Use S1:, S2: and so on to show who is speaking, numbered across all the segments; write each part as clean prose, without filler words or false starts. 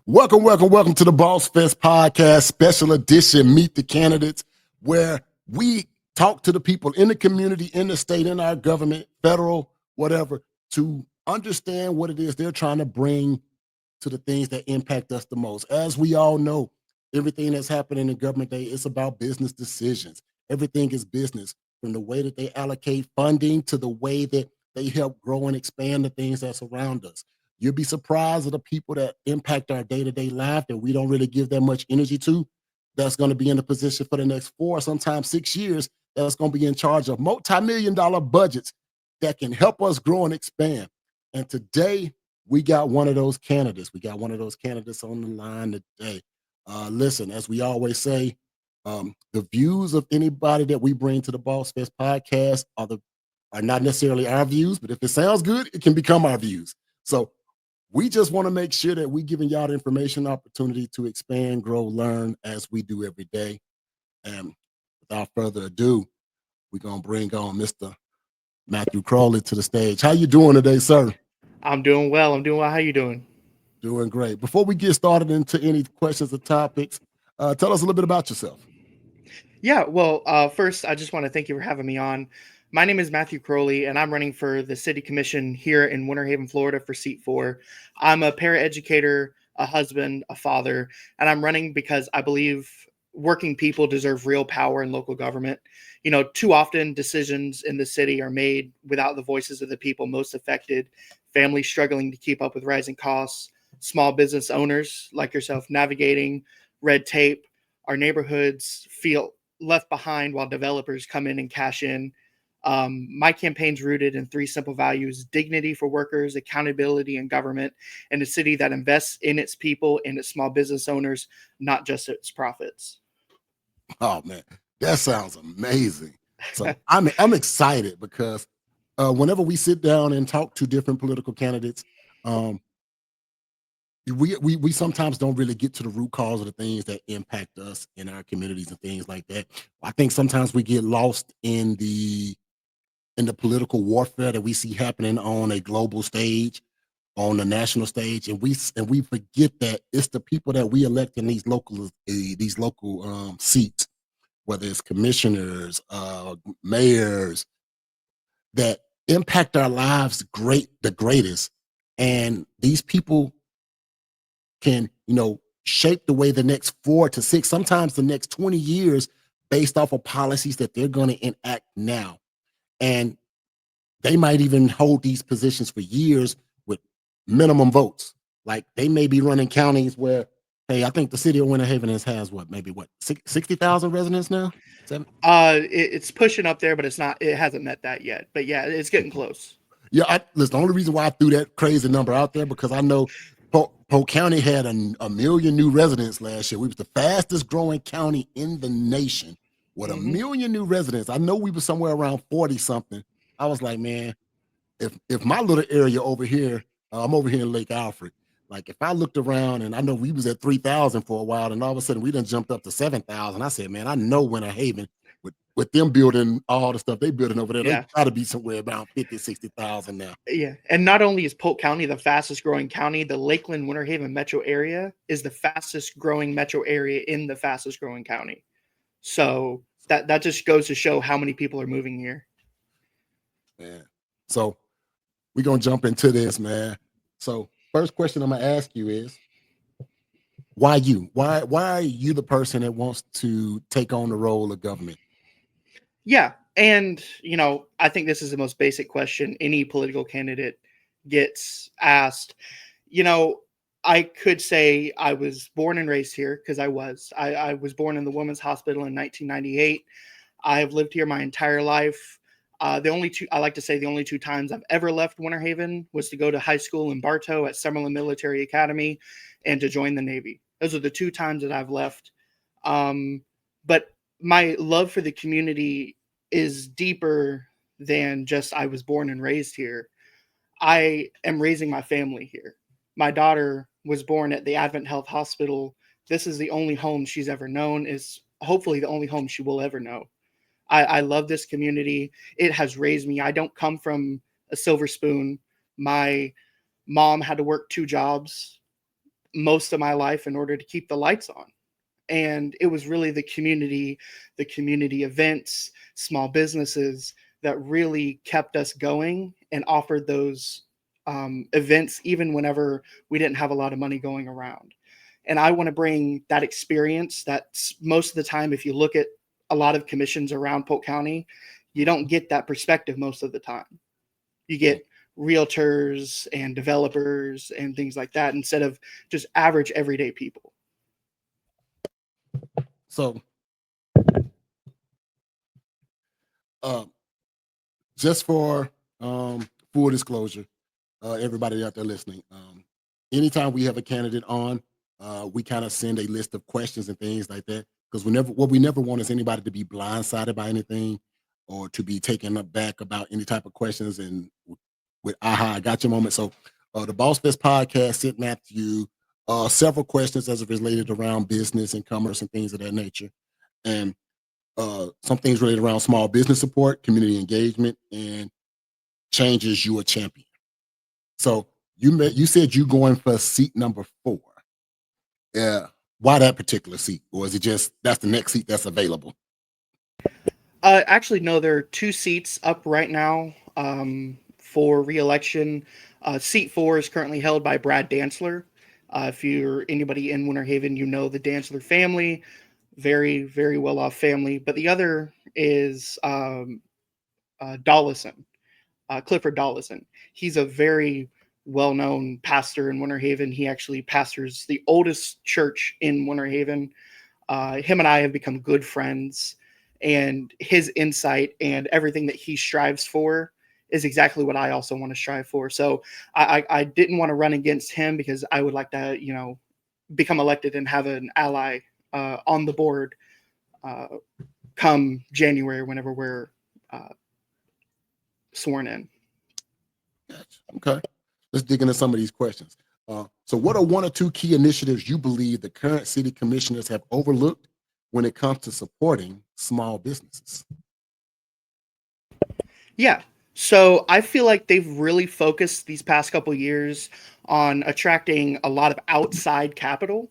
S1: Welcome to the Bossfest Podcast, special edition, Meet the Candidates, where we talk to the people in the community, in the state, in our government, federal, whatever, to understand what it is they're trying to bring to the things that impact us the most. As we all know, everything that's happening in government day is about business decisions. Everything is business, from the way that they allocate funding to the way that they help grow and expand the things that surround us. You'll be surprised at the people that impact our day-to-day life that we don't really give that much energy to. That's going to be in a position for the next 4, sometimes 6 years. That's going to be in charge of multi-million-dollar budgets that can help us grow and expand. And today, we got one of those candidates. We got one of those candidates on the line today. Listen, as we always say, the views of anybody that we bring to the Bossfest podcast are not necessarily our views, but if it sounds good, it can become our views. So we just want to make sure that we're giving y'all the information opportunity to expand, grow, learn as we do every day. And without further ado, we're going to bring on Mr. Matthew Crowley to the stage. How you doing today, sir?
S2: I'm doing well. How you doing?
S1: Doing great. Before we get started into any questions or topics, tell us a little bit about yourself.
S2: Yeah, well, first, I just want to thank you for having me on. My name is Matthew Crowley, and I'm running for the City Commission here in Winter Haven, Florida for seat 4. I'm a paraeducator, a husband, a father, and I'm running because I believe working people deserve real power in local government. You know, too often decisions in the city are made without the voices of the people most affected, families struggling to keep up with rising costs, small business owners like yourself navigating red tape. Our neighborhoods feel left behind while developers come in and cash in. My campaign's rooted in 3 simple values: dignity for workers, accountability in government, and a city that invests in its people and its small business owners, not just its profits.
S1: Oh man, that sounds amazing. So I'm excited because whenever we sit down and talk to different political candidates, um, we sometimes don't really get to the root cause of the things that impact us in our communities and things like that. I think sometimes we get lost in the political warfare that we see happening on a global stage, on the national stage, and we forget that it's the people that we elect in these local seats, whether it's commissioners, mayors, that impact our lives the greatest. And these people can, shape the way the next 4 to 6, sometimes the next 20 years based off of policies that they're going to enact now. And they might even hold these positions for years with minimum votes. Like they may be running counties where, hey, I think the city of Winter Haven has 60,000 residents now?
S2: It's pushing up there, but it hasn't met that yet. But yeah, it's getting close.
S1: Yeah, listen, the only reason why I threw that crazy number out there because I know Polk County had a million new residents last year. We was the fastest growing county in the nation with a million new residents. I know we were somewhere around 40 something. I was like, man, if my little area over here, I'm over here in Lake Alfred. Like if I looked around and I know we was at 3,000 for a while, and all of a sudden we done jumped up to 7,000. I said, man, I know Winter Haven with them building all the stuff they building over there,
S2: Yeah.
S1: they got to be somewhere around 50, 60,000 now.
S2: Yeah, and not only is Polk County the fastest growing county, the Lakeland Winter Haven metro area is the fastest growing metro area in the fastest growing county. So that just goes to show how many people are moving here.
S1: Man. So we're gonna jump into this, man. So first question I'm gonna ask you is why you? Why are you the person that wants to take on the role of government?
S2: Yeah, and I think this is the most basic question any political candidate gets asked. I could say I was born and raised here because I was born in the Women's Hospital in 1998. I've lived here my entire life. The only two times I've ever left Winter Haven was to go to high school in Bartow at Summerlin Military Academy and to join the Navy. Those are the 2 times that I've left. But my love for the community is deeper than just I was born and raised here. I am raising my family here. My daughter was born at the Advent Health Hospital. This is the only home she's ever known, is hopefully the only home she will ever know. I love this community. It has raised me. I don't come from a silver spoon. My mom had to work 2 jobs most of my life in order to keep the lights on. And it was really the community events, small businesses that really kept us going and offered those events even whenever we didn't have a lot of money going around. And I want to bring that experience. That's most of the time, if you look at a lot of commissions around Polk County, you don't get that perspective most of the time. You get realtors and developers and things like that instead of just average everyday people.
S1: So, just for full disclosure, everybody out there listening, anytime we have a candidate on, we kind of send a list of questions and things like that, because what we never want is anybody to be blindsided by anything or to be taken aback about any type of questions and with aha, I got your moment. So the Bossfest podcast sent Matthew several questions as it related around business and commerce and things of that nature. And some things related around small business support, community engagement, and changes you a champion. So you said you going for seat number 4. Yeah. Why that particular seat? Or is it just that's the next seat that's available?
S2: Actually, no, there are 2 seats up right now for re-election. Seat 4 is currently held by Brad Dantzler. If you're anybody in Winter Haven, you know the Dantzler family. Very, very well-off family. But the other is Dollison, Clifford Dollison. He's a very well-known pastor in Winter Haven. He actually pastors the oldest church in Winter Haven. Him and I have become good friends, and his insight and everything that he strives for is exactly what I also want to strive for. So I didn't want to run against him because I would like to, become elected and have an ally on the board come January whenever we're sworn in.
S1: Okay. Let's dig into some of these questions. So what are 1 or 2 key initiatives you believe the current city commissioners have overlooked when it comes to supporting small businesses?
S2: Yeah. So I feel like they've really focused these past couple years on attracting a lot of outside capital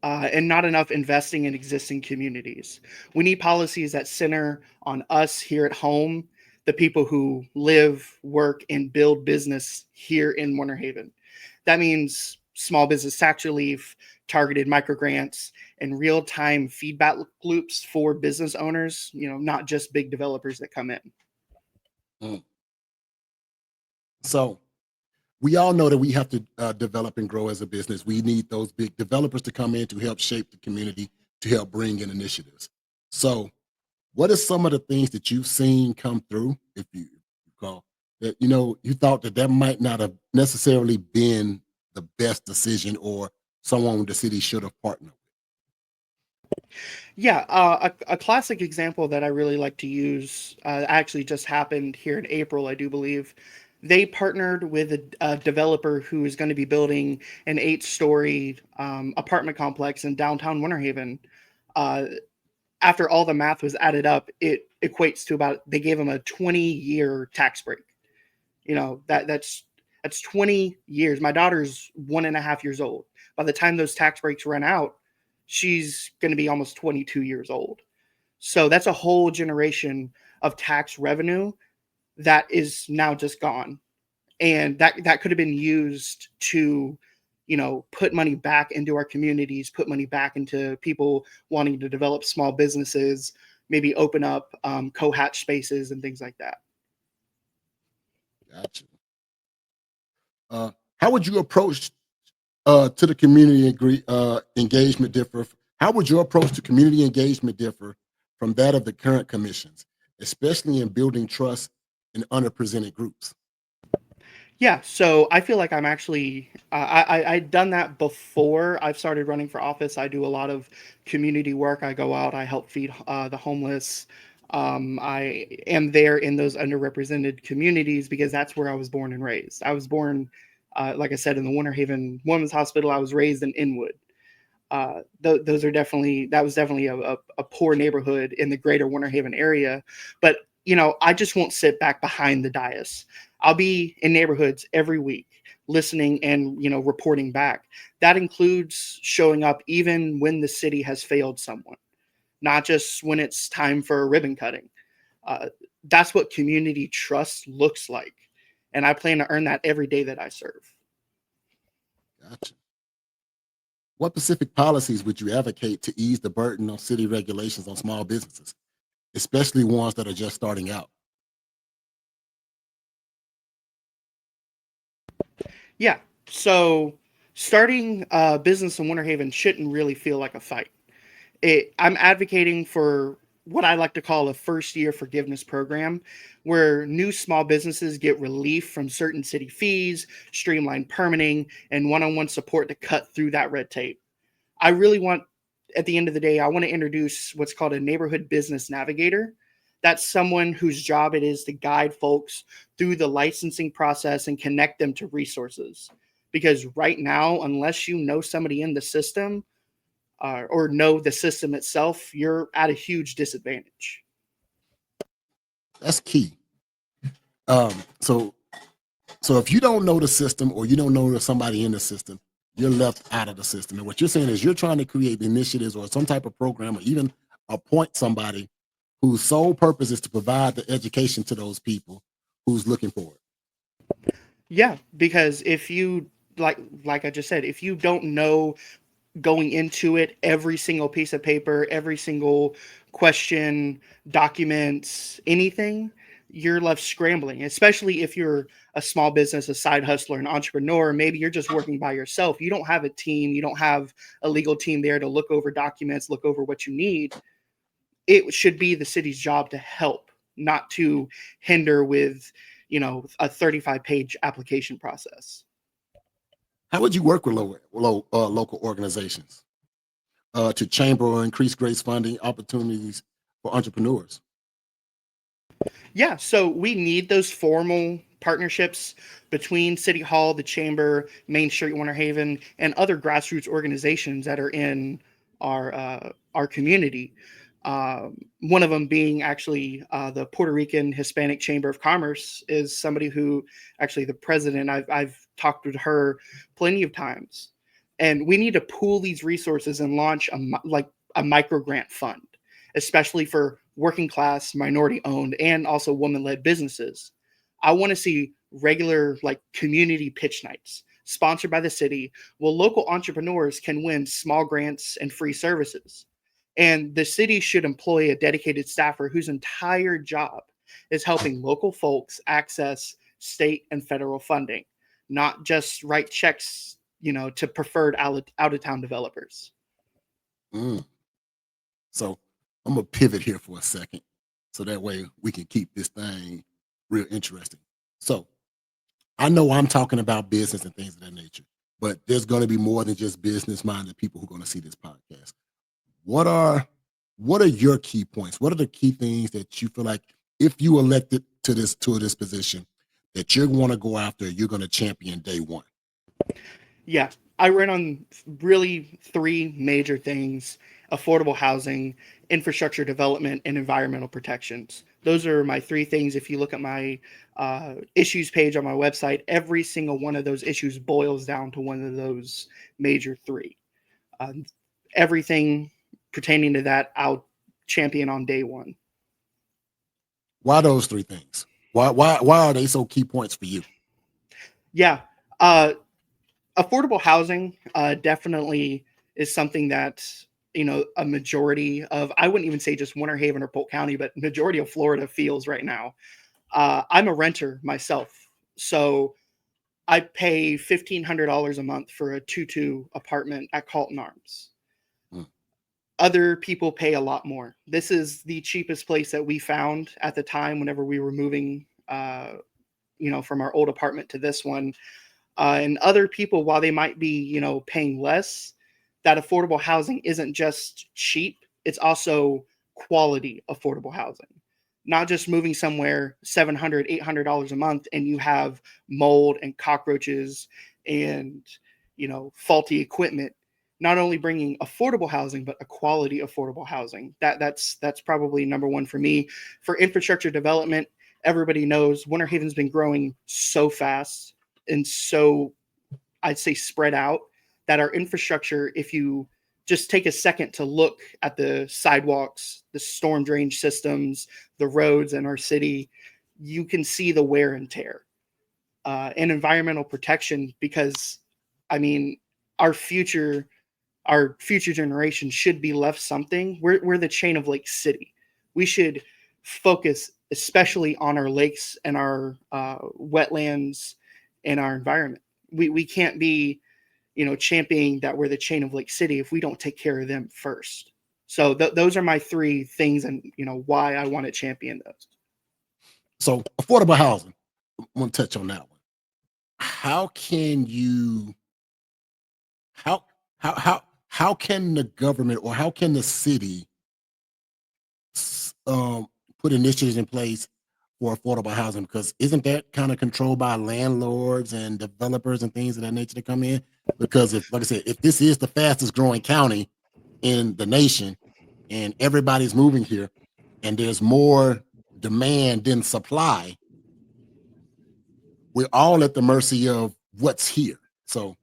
S2: and not enough investing in existing communities. We need policies that center on us here at home, the people who live, work, and build business here in Winter Haven. That means small business tax relief, targeted microgrants, and real-time feedback loops for business owners, not just big developers that come in.
S1: So we all know that we have to develop and grow as a business. We need those big developers to come in to help shape the community, to help bring in initiatives. So what are some of the things that you've seen come through, if you recall, that you thought that might not have necessarily been the best decision or someone the city should have partnered with?
S2: Yeah, a classic example that I really like to use actually just happened here in April, I do believe. They partnered with a developer who is going to be building an 8-story apartment complex in downtown Winter Haven. After all the math was added up, it equates to they gave them a 20-year tax break. That's 20 years. My daughter's 1.5 years old. By the time those tax breaks run out, she's going to be almost 22 years old. So that's a whole generation of tax revenue that is now just gone. And that could have been used to, put money back into our communities, put money back into people wanting to develop small businesses, maybe open up co-hatch spaces and things like that.
S1: Gotcha. How would you approach to the community engagement differ? How would your approach to community engagement differ from that of the current commissions, especially in building trust in underrepresented groups?
S2: Yeah, so I feel like I'm actually I'd done that before I've started running for office. I do a lot of community work. I go out, I help feed the homeless. I am there in those underrepresented communities because that's where I was born and raised. I was born, like I said, in the Winter Haven Women's Hospital. I was raised in Inwood. That was definitely a poor neighborhood in the greater Winter Haven area. But I just won't sit back behind the dais. I'll be in neighborhoods every week listening and, reporting back. That includes showing up even when the city has failed someone, not just when it's time for a ribbon cutting. Uh, that's what community trust looks like. And I plan to earn that every day that I serve.
S1: Gotcha. What specific policies would you advocate to ease the burden of city regulations on small businesses, especially ones that are just starting out?
S2: Yeah. So starting a business in Winter Haven shouldn't really feel like a fight. I'm advocating for what I like to call a first year forgiveness program, where new small businesses get relief from certain city fees, streamlined permitting, and one-on-one support to cut through that red tape. I really want, at the end of the day, I want to introduce what's called a neighborhood business navigator. That's someone whose job it is to guide folks through the licensing process and connect them to resources. Because right now, unless you know somebody in the system, or know the system itself, you're at a huge disadvantage.
S1: That's key. Um, so so if you don't know the system or you don't know somebody in the system, you're left out of the system. And what you're saying is you're trying to create initiatives or some type of program or even appoint somebody whose sole purpose is to provide the education to those people who's looking for it.
S2: Yeah, because if you like I just said, if you don't know going into it every single piece of paper, every single question, documents, anything, you're left scrambling, especially if you're a small business, a side hustler, an entrepreneur. Maybe you're just working by yourself. You don't have a team. You don't have a legal team there to look over documents, look over what you need. It should be the city's job to help, not to hinder with, a 35-page application process.
S1: How would you work with local organizations to chamber or increase grace funding opportunities for entrepreneurs?
S2: Yeah, so we need those formal partnerships between City Hall, the Chamber, Main Street, Winter Haven, and other grassroots organizations that are in our community. One of them being actually the Puerto Rican Hispanic Chamber of Commerce is somebody who actually the president. I've talked with her plenty of times, and we need to pool these resources and launch a micro grant fund, especially for working class, minority owned, and also woman led businesses. I want to see regular community pitch nights sponsored by the city. Well, local entrepreneurs can win small grants and free services. And the city should employ a dedicated staffer whose entire job is helping local folks access state and federal funding, not just write checks, to preferred out of town developers.
S1: Mm. So I'm gonna pivot here for a second, so that way we can keep this thing real interesting. So I know I'm talking about business and things of that nature, but there's going to be more than just business-minded people who are going to see this podcast. What are your key points? What are the key things that you feel like if you elected to this position that you're going to go after, you're going to champion day one?
S2: Yeah, I ran on really three major things: affordable housing, infrastructure development, and environmental protections. Those are my three things. If you look at my issues page on my website, every single one of those issues boils down to one of those major three. Um, Everything pertaining to that, I'll champion on day one.
S1: Why those three things? Why are they so key points for you?
S2: Yeah. Affordable housing definitely is something that, a majority of, I wouldn't even say just Winter Haven or Polk County, but majority of Florida feels right now. I'm a renter myself. So I pay $1,500 a month for a 2-2 apartment at Carlton Arms.
S1: Mm.
S2: Other people pay a lot more. This is the cheapest place that we found at the time whenever we were moving, from our old apartment to this one. And other people, while they might be, paying less, that affordable housing isn't just cheap, it's also quality affordable housing. Not just moving somewhere $700, $800 a month and you have mold and cockroaches and, faulty equipment. Not only bringing affordable housing, but a quality affordable housing. That's probably number one for me. For infrastructure development, everybody knows Winter Haven's been growing so fast. and so I'd say spread out that our infrastructure, if you just take a second to look at the sidewalks, the storm drain systems, the roads in our city, you can see the wear and tear. And environmental protection, because I mean, our future generation should be left something. We're the chain of Lake City. We should focus especially on our lakes and our wetlands and our environment. We can't be, championing that we're the chain of Lake City if we don't take care of them first. So those are my three things, and why I want to champion those.
S1: So affordable housing, I want to touch on that one. How can you how can the government or how can the city put initiatives in place for affordable housing? Because isn't that kind of controlled by landlords and developers and things of that nature to come in? Because if, like I said, if this is the fastest growing county in the nation and everybody's moving here and there's more demand than supply, we're all at the mercy of what's here. So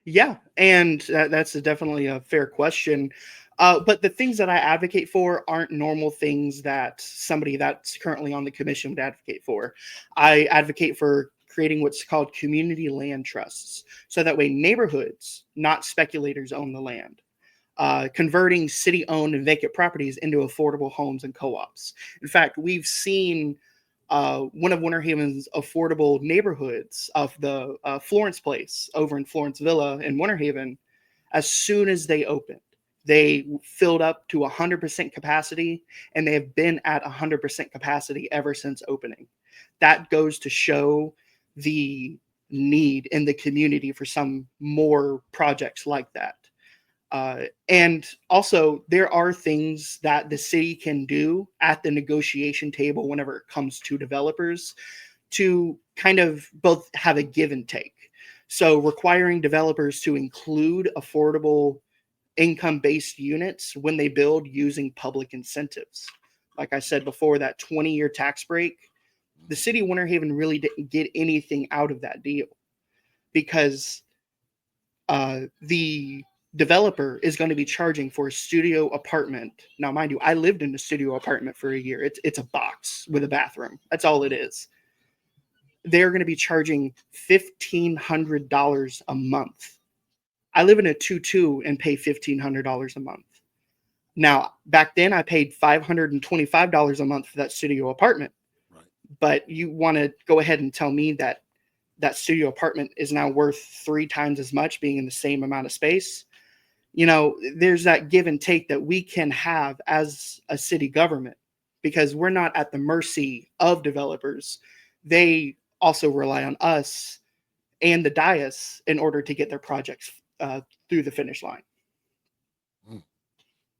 S2: yeah, and that's definitely a fair question. But the things that I advocate for aren't normal things that somebody that's currently on the commission would advocate for. I advocate for creating what's called community land trusts, so that way neighborhoods, not speculators, own the land. Converting city-owned and vacant properties into affordable homes and co-ops. In fact, we've seen one of Winter Haven's affordable neighborhoods of the Florence Place over in Florence Villa in Winter Haven. As soon as they opened, they filled up to 100% capacity, and they have been at 100% capacity ever since opening. That goes to show the need in the community for some more projects like that. And also, there are things that the city can do at the negotiation table whenever it comes to developers to kind of both have a give and take. So requiring developers to include affordable income-based units when they build using public incentives. Like I said before, that 20-year tax break, the city of Winter Haven really didn't get anything out of that deal, because the developer is going to be charging for a studio apartment. Now, mind you, I lived in a studio apartment for a year. It's a box with a bathroom. That's all it is. They're going to be charging $1,500 a month. I live in a 2-2 and pay $1,500 a month. Now, back then, I paid $525 a month for that studio apartment.
S1: right.
S2: But you want to go ahead and tell me that that studio apartment is now worth 3 times as much, being in the same amount of space? There's that give and take that we can have as a city government, because we're not at the mercy of developers. They also rely on us and the dais in order to get their projects through the finish line.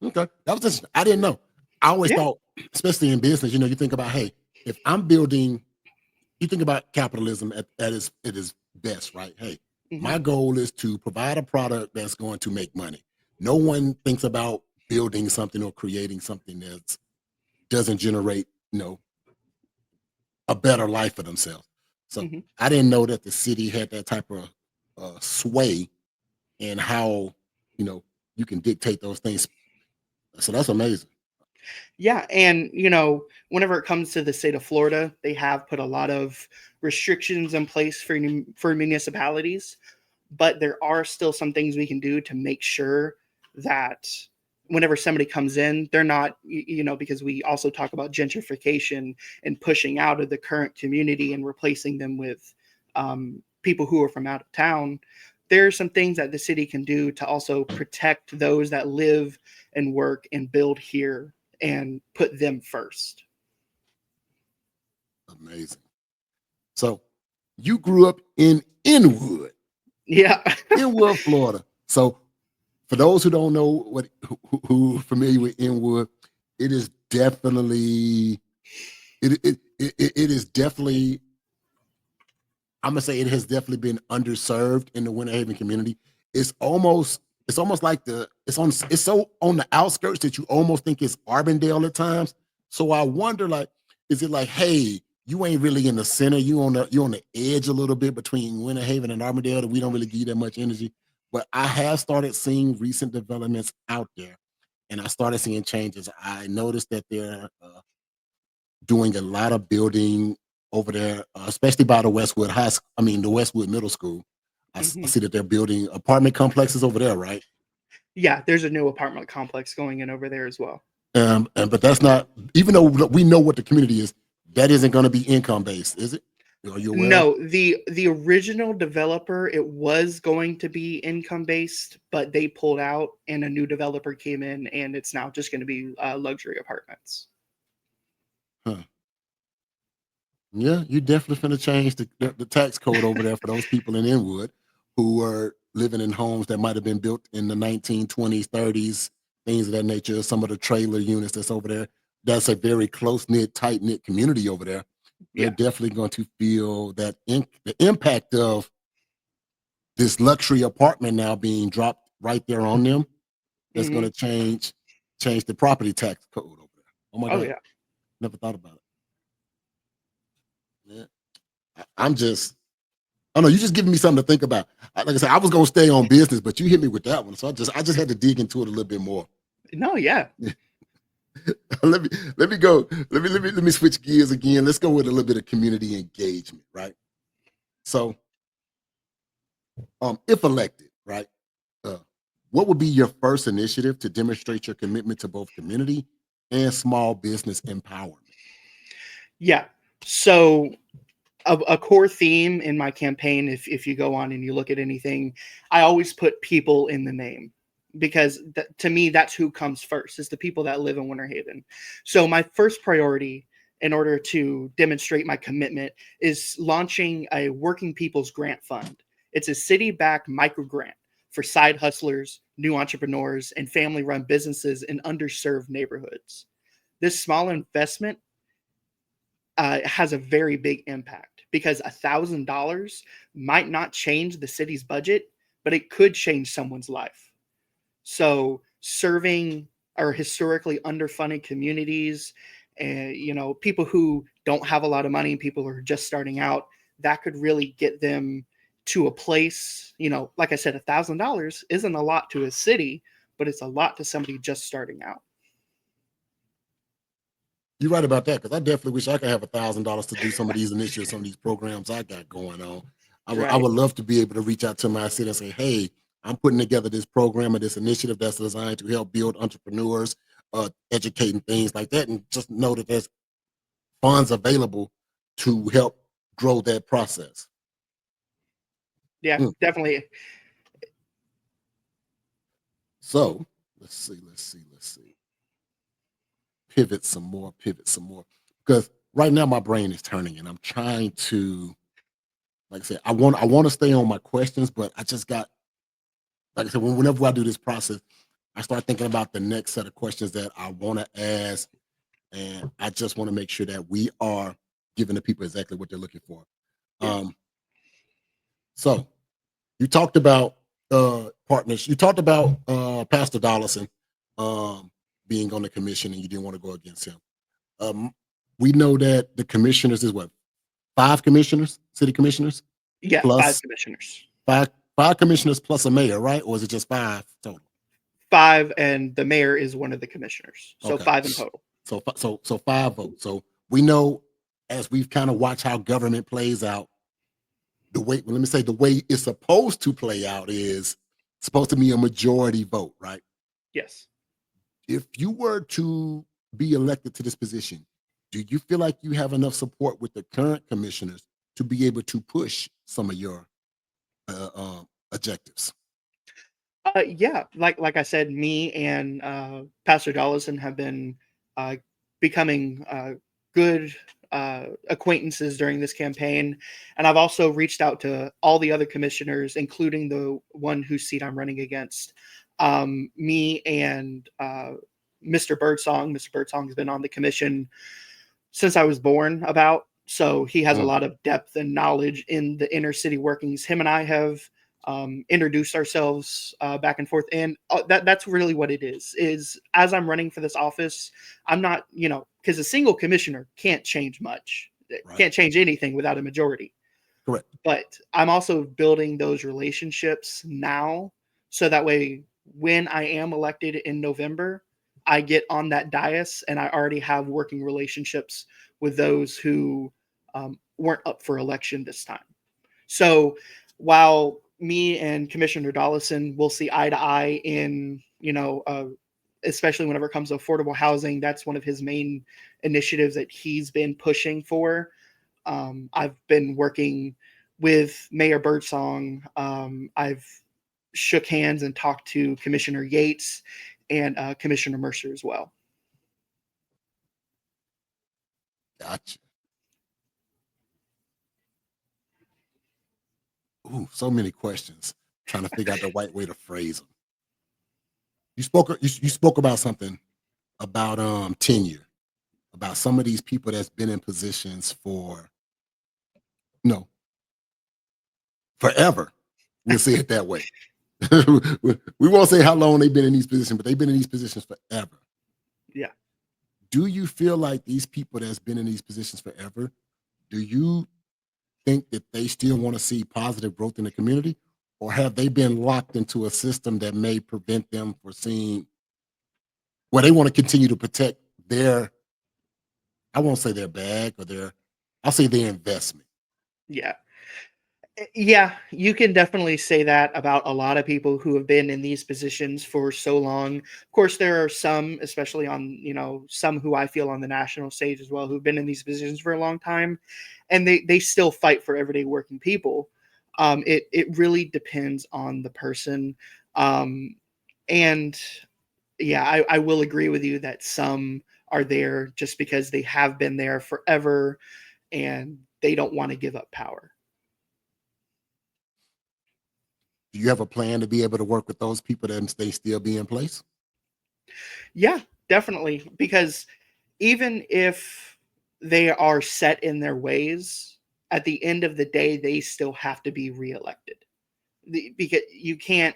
S1: Okay, that was just, I didn't know. I always thought, especially in business, you think about, hey, if I'm building, you think about capitalism at its best, right? Hey, my goal is to provide a product that's going to make money. No one thinks about building something or creating something that doesn't generate, a better life for themselves. So I didn't know that the city had that type of sway in how, you can dictate those things. So that's amazing.
S2: Yeah, and whenever it comes to the state of Florida, they have put a lot of restrictions in place for municipalities, but there are still some things we can do to make sure that whenever somebody comes in, they're not, because we also talk about gentrification and pushing out of the current community and replacing them with people who are from out of town. There are some things that the city can do to also protect those that live and work and build here and put them first.
S1: Amazing. So you grew up in Inwood.
S2: Yeah.
S1: Inwood, Florida. So for those who don't know who are familiar with Inwood, it is definitely it is definitely, I'm gonna say it has definitely been underserved in the Winter Haven community. It's almost like it's so on the outskirts that you almost think it's Arbondale at times. So I wonder, like, is it like, hey, you ain't really in the center. You on the edge a little bit between Winter Haven and Armadale. That we don't really give you that much energy. But I have started seeing recent developments out there, and I started seeing changes. I noticed that they're doing a lot of building over there, especially by the Westwood High. I mean, the Westwood Middle School. I
S2: Hmm.
S1: see that they're building apartment complexes over there, right?
S2: Yeah, there's a new apartment complex going in over there as well.
S1: But that's not, even though we know what the community is, that isn't going to be income based, is it? Are you aware of?
S2: No, the original developer, it was going to be income based, but they pulled out and a new developer came in, and it's now just going to be luxury apartments.
S1: Huh. Yeah, you definitely finna change the tax code over there for those people in Inwood who were living in homes that might have been built in the 1920s, 30s, things of that nature. Some of the trailer units that's over there. That's a very close knit, tight knit community over there. They're
S2: Yeah.
S1: definitely going to feel that the impact of this luxury apartment now being dropped right there on them. That's going
S2: Hmm.
S1: to change the property tax code over there. Oh my
S2: Oh
S1: God,
S2: yeah.
S1: never thought about it. Yeah. I'm just, I don't know. You just giving me something to think about. Like I said, I was gonna stay on business, but you hit me with that one, so I just had to dig into it a little bit more.
S2: No, yeah.
S1: let me let me go. Let me switch gears again. Let's go with a little bit of community engagement, right? So, if elected, right, uh, what would be your first initiative to demonstrate your commitment to both community and small business empowerment?
S2: Yeah. So a core theme in my campaign, if you go on and you look at anything, I always put people in the name because to me, that's who comes first is the people that live in Winter Haven. So my first priority in order to demonstrate my commitment is launching a working people's grant fund. It's a city-backed micro grant for side hustlers, new entrepreneurs, and family-run businesses in underserved neighborhoods. This small investment has a very big impact because $1,000 might not change the city's budget, but it could change someone's life. So serving our historically underfunded communities and people who don't have a lot of money and people who are just starting out, that could really get them to a place, like I said, $1,000 isn't a lot to a city, but it's a lot to somebody just starting out.
S1: You're right about that because I definitely wish I could have $1,000 to do some of these initiatives, some of these programs I got going on. I
S2: Right.
S1: would love to be able to reach out to my city and say, "Hey, I'm putting together this program or this initiative that's designed to help build entrepreneurs, educating things like that, and just know that there's funds available to help grow that process."
S2: Yeah,
S1: Mm.
S2: definitely.
S1: So let's see. Pivot some more, because right now my brain is turning, and I'm trying to, like I said, I want to stay on my questions, but I just got, like I said, whenever I do this process, I start thinking about the next set of questions that I want to ask, and I just want to make sure that we are giving the people exactly what they're looking for.
S2: Yeah.
S1: Um, so you talked about partners. You talked about Pastor Dollison being on the commission, and you didn't want to go against him. Um, we know that the commissioners is what, five commissioners, city commissioners,
S2: Yeah, five
S1: plus
S2: commissioners.
S1: five five commissioners plus a mayor, right? Or is it just five total?
S2: Five, and the mayor is one of the commissioners. So
S1: Okay,
S2: five in total.
S1: so five votes. So we know, as we've kind of watched how government plays out, the way, well, let me say, the way it's supposed to play out is supposed to be a majority vote, right?
S2: Yes.
S1: If you were to be elected to this position, do you feel like you have enough support with the current commissioners to be able to push some of your objectives?
S2: Yeah, like I said, me and Pastor Dollison have been uh, becoming good acquaintances during this campaign, and I've also reached out to all the other commissioners, including the one whose seat I'm running against. Me and Mr. Birdsong. Mr. Birdsong has been on the commission since I was born, about. So he has a
S1: Mm.
S2: lot of depth and knowledge in the inner city workings. Him and I have introduced ourselves back and forth, and that's really what it is. Is as I'm running for this office, I'm not, because a single commissioner can't change much.
S1: Right.
S2: can't change anything without a majority.
S1: Correct.
S2: But I'm also building those relationships now, so that way when I am elected in November, I get on that dais and I already have working relationships with those who weren't up for election this time. So while me and Commissioner Dollison will see eye to eye in, especially whenever it comes to affordable housing, that's one of his main initiatives that he's been pushing for. I've been working with Mayor Birdsong. I've shook hands and talked to Commissioner Yates and Commissioner Mercer as well.
S1: Gotcha. Ooh, so many questions. Trying to figure out the right way to phrase them. You spoke about something about tenure, about some of these people that's been in positions for forever. We'll say it that way. We won't say how long they've been in these positions, but they've been in these positions forever.
S2: Yeah.
S1: Do you feel like these people that's been in these positions forever, do you think that they still want to see positive growth in the community? Or have they been locked into a system that may prevent them from seeing well, they want to continue to protect their, I won't say their bag or I'll say their investment.
S2: Yeah. Yeah, you can definitely say that about a lot of people who have been in these positions for so long. Of course, there are some, especially on, some who I feel on the national stage as well, who've been in these positions for a long time, and they still fight for everyday working people. It really depends on the person. And yeah, I will agree with you that some are there just because they have been there forever and they don't want to give up power.
S1: Do you have a plan to be able to work with those people that they still be in place?
S2: Yeah, definitely. Because even if they are set in their ways, at the end of the day, they still have to be reelected. Because you can't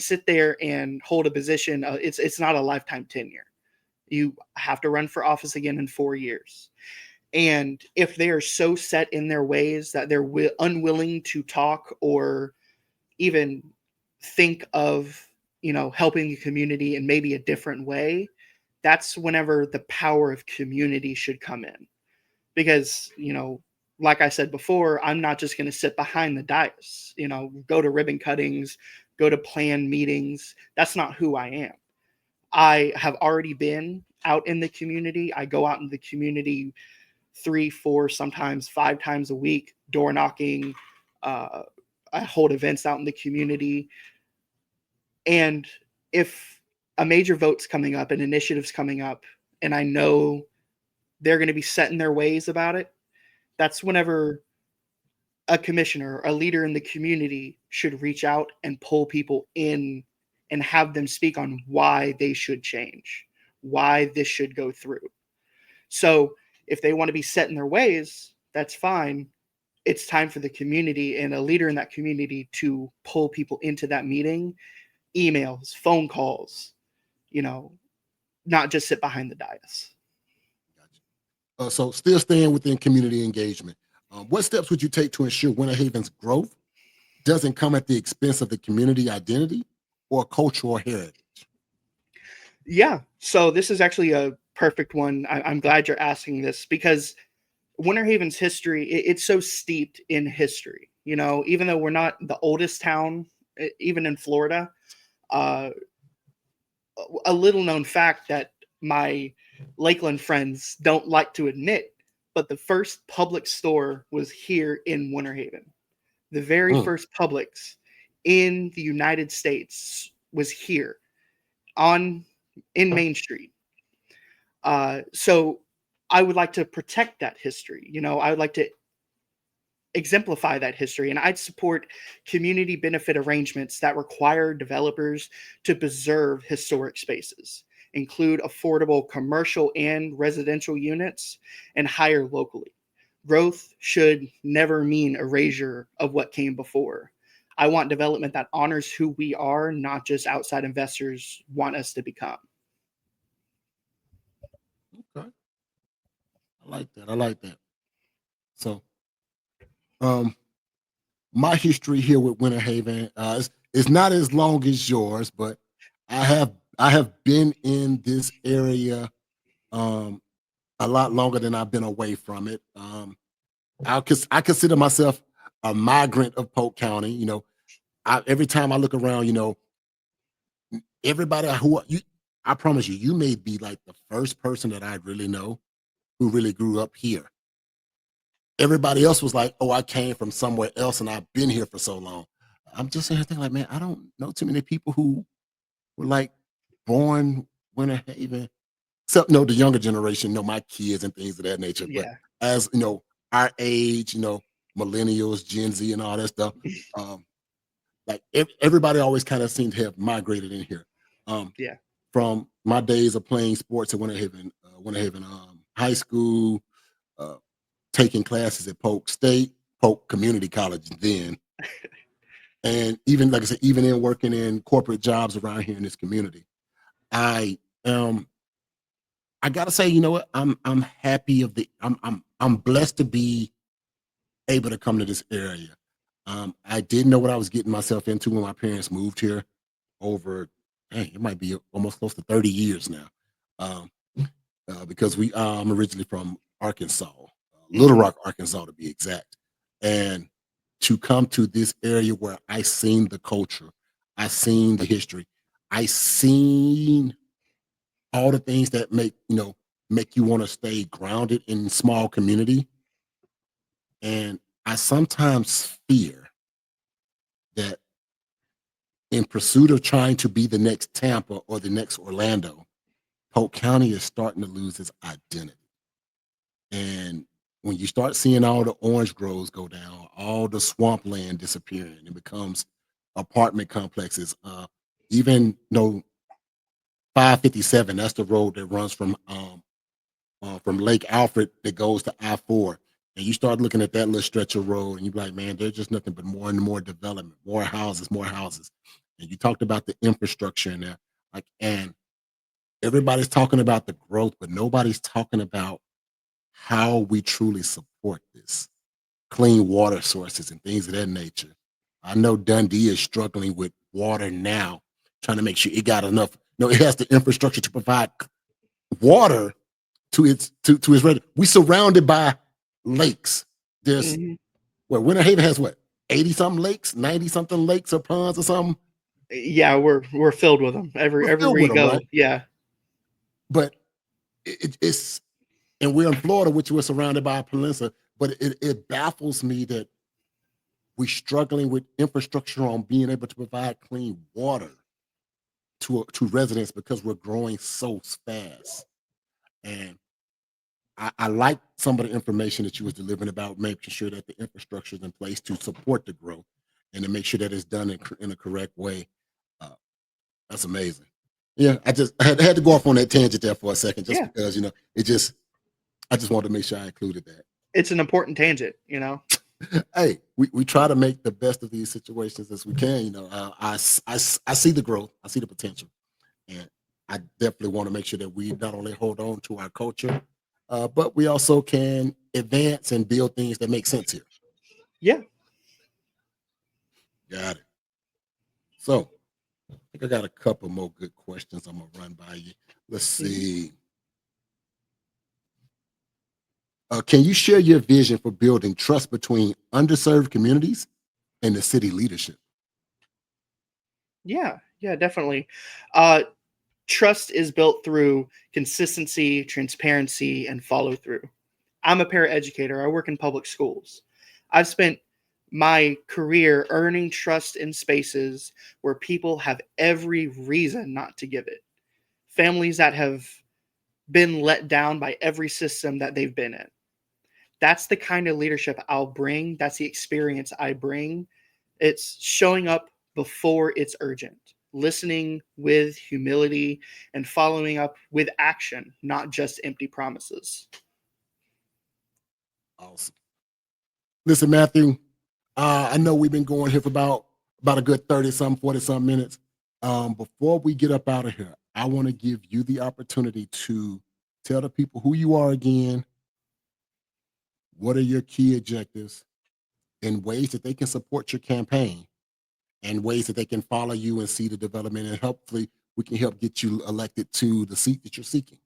S2: sit there and hold a position. It's not a lifetime tenure. You have to run for office again in 4 years. And if they are so set in their ways that they're unwilling to talk or even think of helping the community in maybe a different way, that's whenever the power of community should come in. Because like I said before, I'm not just going to sit behind the dais, go to ribbon cuttings, go to planned meetings. That's not who I am. I have already been out in the community. I go out in the community 3, 4, sometimes 5 times a week, door knocking. I hold events out in the community. And if a major vote's coming up, an initiative's coming up, and I know they're going to be set in their ways about it, that's whenever a commissioner, a leader in the community should reach out and pull people in and have them speak on why they should change, why this should go through. So if they want to be set in their ways, that's fine. It's time for the community and a leader in that community to pull people into that meeting, emails, phone calls, not just sit behind the dais.
S1: Gotcha. So still staying within community engagement. What steps would you take to ensure Winter Haven's growth doesn't come at the expense of the community identity or cultural heritage?
S2: Yeah. So this is actually a perfect one. I'm glad you're asking this because Winter Haven's history, it's so steeped in history. Even though we're not the oldest town, even in Florida, uh, a little known fact that my Lakeland friends don't like to admit, but the first public store was here in Winter Haven. The very
S1: Mm.
S2: first Publix in the United States was here on in Main Street. So I would like to protect that history. I would like to exemplify that history, and I'd support community benefit arrangements that require developers to preserve historic spaces, include affordable commercial and residential units, and hire locally. Growth should never mean erasure of what came before. I want development that honors who we are, not just outside investors want us to become.
S1: Okay. I like that. I like that. So, um, my history here with Winter Haven is not as long as yours, but I have been in this area um, a lot longer than I've been away from it. I consider myself a migrant of Polk County. Every time I look around, everybody who you, I promise you, you may be like the first person that I really know who really grew up here. Everybody else was like, "Oh, I came from somewhere else, and I've been here for so long." I'm just sitting here thinking, like, man, I don't know too many people who were like born Winter Haven, except the younger generation, my kids and things of that nature. But
S2: Yeah.
S1: as our age, millennials, Gen Z, and all that stuff, um, like everybody always kind of seemed to have migrated in here. Um,
S2: Yeah.
S1: from my days of playing sports at Winter Haven High School, uh, taking classes at Polk State, Polk Community College then, and even like I said, even in working in corporate jobs around here in this community, I um I gotta say, you know what? I'm happy of the I'm blessed to be able to come to this area. I didn't know what I was getting myself into when my parents moved here over, dang, it might be almost close to 30 years now. Um, because I'm originally from Arkansas, Little
S2: Hmm.
S1: Rock, Arkansas to be exact. And to come to this area where I seen the culture, I seen the history, I seen all the things that make you want to stay grounded in small community. And I sometimes fear that in pursuit of trying to be the next Tampa or the next Orlando, Polk County is starting to lose its identity. And when you start seeing all the orange groves go down, all the swampland disappearing, it becomes apartment complexes. Even 557, that's the road that runs from Lake Alfred that goes to I-4. And you start looking at that little stretch of road and you're like, man, there's just nothing but more and more development, more houses, more houses. And you talked about the infrastructure in there. Like, and everybody's talking about the growth, but nobody's talking about how we truly support this. Clean water sources and things of that nature. I know Dundee is struggling with water now, trying to make sure it got enough. No, it has the infrastructure to provide water to its ready. We surrounded by lakes. There's
S2: Hmm.
S1: Winter Haven has what, 80 something lakes, 90 something lakes or ponds or something.
S2: Yeah, we're filled with them
S1: We're
S2: everywhere
S1: filled
S2: you
S1: with them,
S2: go.
S1: right?
S2: Yeah.
S1: But it's and we're in Florida, which we're surrounded by a peninsula. But it baffles me that we're struggling with infrastructure on being able to provide clean water to residents because we're growing so fast. And I like some of the information that you was delivering about making sure that the infrastructure is in place to support the growth and to make sure that it's done in a correct way. Uh, that's amazing. Yeah, I had to go off on that tangent there for a second, just
S2: Yeah.
S1: because I just wanted to make sure I included that.
S2: It's an important tangent.
S1: Hey, we try to make the best of these situations as we can. I see the growth, I see the potential, and I definitely want to make sure that we not only hold on to our culture, but we also can advance and build things that make sense here.
S2: Yeah.
S1: Got it. So I think I got a couple more good questions I'm gonna run by you. Let's
S2: Hmm.
S1: see. Can you share your vision for building trust between underserved communities and the city leadership?
S2: Yeah. Yeah, definitely. Uh Trust is built through consistency, transparency, and follow through. I'm a paraeducator. I work in public schools. I've spent my career earning trust in spaces where people have every reason not to give it. Families that have been let down by every system that they've been in. That's the kind of leadership I'll bring. That's the experience I bring. It's showing up before it's urgent, listening with humility, and following up with action, not just empty promises.
S1: Awesome. Listen, Matthew, I know we've been going here for about a good 30 some 40 some minutes. Before we get up out of here, I want to give you the opportunity to tell the people who you are again, what are your key objectives and ways that they can support your campaign and ways that they can follow you and see the development, and hopefully we can help get you elected to the seat that you're seeking.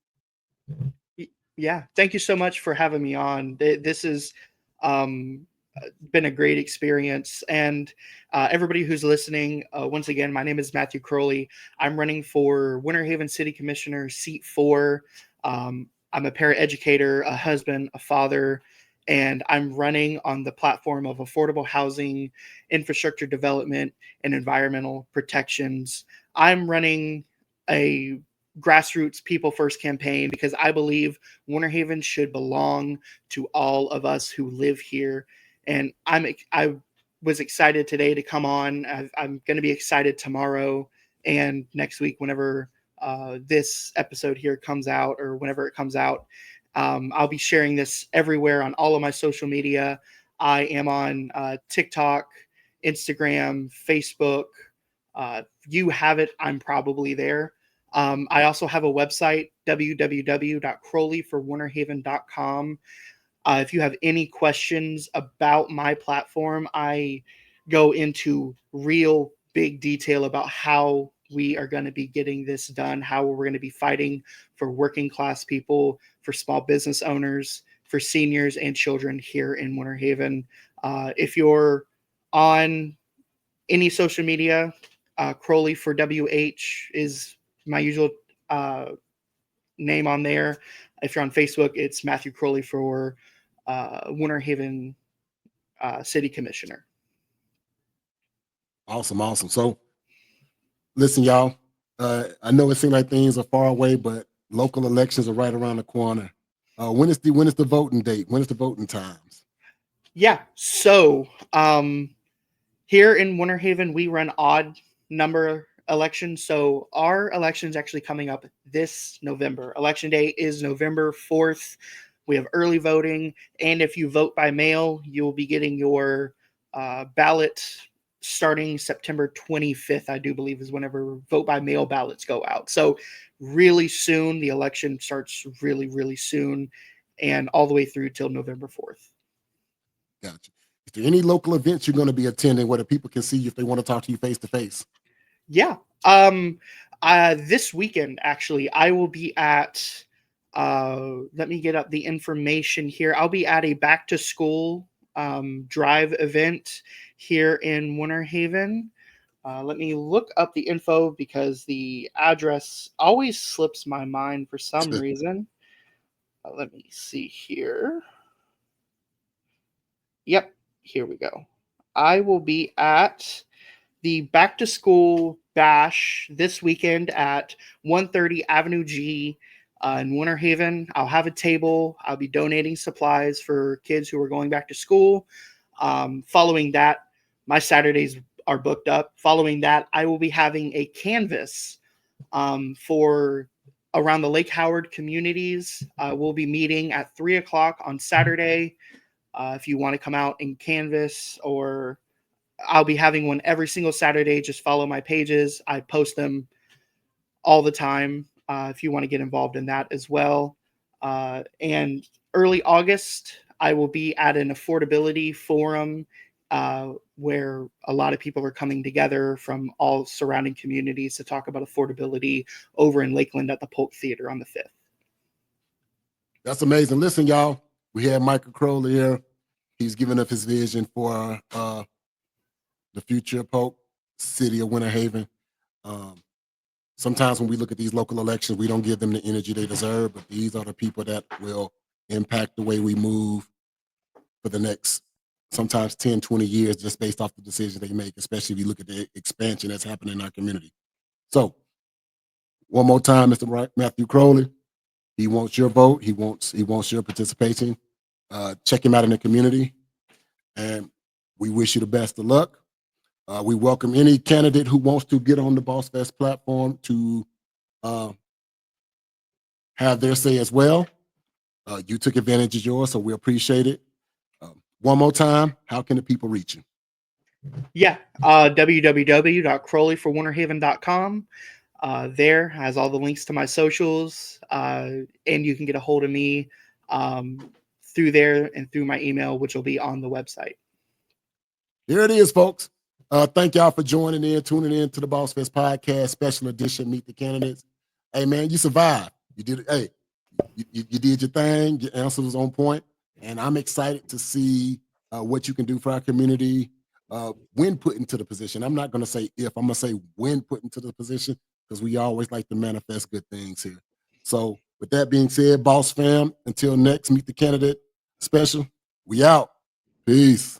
S2: Yeah, thank you so much for having me on. This has been a great experience. And everybody who's listening, once again, my name is Matthew Crowley. I'm running for Winter Haven City Commissioner, seat 4. I'm a paraeducator, a husband, a father, and I'm running on the platform of affordable housing, infrastructure development, and environmental protections. I'm running a grassroots people first campaign because I believe Winter Haven should belong to all of us who live here. And I was excited today to come on. I'm going to be excited tomorrow and next week whenever this episode here comes out, or whenever it comes out. I'll be sharing this everywhere on all of my social media. I am on TikTok, Instagram, Facebook. You have it, I'm probably there. I also have a website, www.crowleyforwinterhaven.com. If you have any questions about my platform, I go into real big detail about how we are going to be getting this done, how we're going to be fighting for working class people, for small business owners, for seniors and children here in Winter Haven. If you're on any social media, Crowley for WH is my usual name on there. If you're on Facebook, it's Matthew Crowley for Winter Haven City Commissioner.
S1: Awesome. So listen, y'all, I know it seems like things are far away, but local elections are right around the corner. When is the voting date? When is the voting times?
S2: Yeah, so here in Winter Haven, we run odd number elections. So our election's actually coming up this November. Election day is November 4th. We have early voting, and if you vote by mail, you'll be getting your ballot starting September 25th, I do believe, is whenever vote by mail ballots go out. So really soon, the election starts really, really soon, and all the way through till November 4th.
S1: Gotcha. Is there any local events you're going to be attending where the people can see you if they want to talk to you face to face?
S2: Yeah. This weekend, actually, I will be at, let me get up the information here. I'll be at a back to school drive event here in Winter Haven. Let me look up the info because the address always slips my mind for some reason. Let me see here. Yep, here we go. I will be at the back to school bash this weekend at 130 Avenue G in Winter Haven. I'll have a table. I'll be donating supplies for kids who are going back to school. Following that, my Saturdays are booked up. Following that, I will be having a canvas for around the Lake Howard communities. We'll be meeting at 3 o'clock on Saturday. If you want to come out and canvas, or I'll be having one every single Saturday. Just follow my pages. I post them all the time if you want to get involved in that as well. And early August, I will be at an affordability forum where a lot of people are coming together from all surrounding communities to talk about affordability over in Lakeland at the Polk Theater on the 5th.
S1: That's amazing. Listen, y'all, we had Michael Crowley here. He's giving up his vision for the future of Polk, city of Winter Haven. Sometimes when we look at these local elections, we don't give them the energy they deserve, but these are the people that will impact the way we move for the next sometimes 10, 20 years just based off the decisions they make, especially if you look at the expansion that's happening in our community. So one more time, Mr. Matthew Crowley, he wants your vote. He wants your participation. Check him out in the community, and we wish you the best of luck. We welcome any candidate who wants to get on the Bossfest platform to have their say as well. You took advantage of yours, so we appreciate it. One more time, how can the people reach you?
S2: Yeah, www.crowleyforwinterhaven.com. There has all the links to my socials, and you can get a hold of me through there and through my email, which will be on the website.
S1: Here it is, folks. Thank y'all for tuning in to the Bossfest Podcast, special edition, Meet the Candidates. Hey, man, you survived. You did it. Hey, you did your thing. Your answer was on point. And I'm excited to see what you can do for our community when put into the position. I'm not going to say if, I'm going to say when put into the position, because we always like to manifest good things here. So with that being said, Boss fam, until next Meet the Candidate special, we out. Peace.